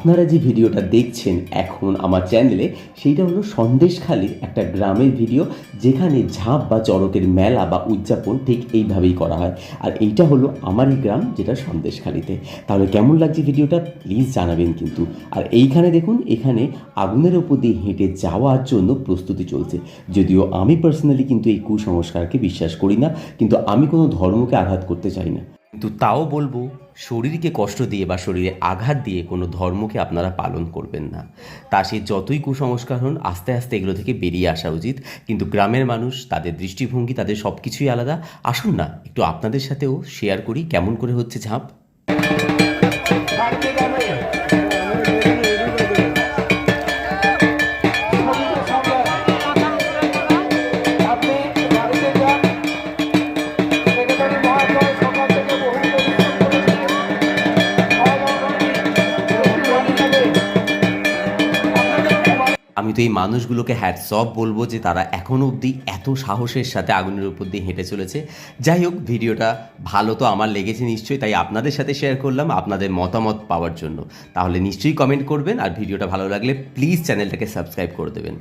আপনারা যে ভিডিওটা দেখছেন এখন আমার চ্যানেলে সেইটা হলো সন্দেশখালির একটা গ্রামের ভিডিও, যেখানে ঝাঁপ বা চড়কের মেলা বা উদযাপন ঠিক এইভাবেই করা হয়। আর এইটা হলো আমারই গ্রাম, যেটা সন্দেশখালিতে। তাহলে কেমন লাগছে ভিডিওটা প্লিজ জানাবেন কিন্তু। আর এইখানে দেখুন, এখানে আগুনের ওপর দিয়ে হেঁটে যাওয়ার জন্য প্রস্তুতি চলছে। যদিও আমি পার্সোনালি কিন্তু এই কুসংস্কারকে বিশ্বাস করি না, কিন্তু আমি কোনো ধর্মকে আঘাত করতে চাই না। কিন্তু তাও বলবো, শরীরকে কষ্ট দিয়ে বা শরীরে আঘাত দিয়ে কোনো ধর্মকে আপনারা পালন করবেন না। তা সে যতই কুসংস্কার হন, আস্তে আস্তে এগুলো থেকে বেরিয়ে আসা উচিত। কিন্তু গ্রামের মানুষ, তাদের দৃষ্টিভঙ্গি, তাদের সব কিছুই আলাদা। আসুন না একটু আপনাদের সাথেও শেয়ার করি কেমন করে হচ্ছে ঝাঁপ। আমি তো এই মানুষগুলোকে হ্যাটস অফ বলবো যে তারা এখনও অবধি এত সাহসের সাথে আগুনের উপর দিয়ে হেঁটে চলেছে। যাই হোক, ভিডিওটা ভালো তো আমার লেগেছে নিশ্চয়ই, তাই আপনাদের সাথে শেয়ার করলাম আপনাদের মতামত পাওয়ার জন্য। তাহলে নিশ্চয়ই কমেন্ট করবেন, আর ভিডিওটা ভালো লাগলে প্লিজ চ্যানেলটাকে সাবস্ক্রাইব করে দেবেন।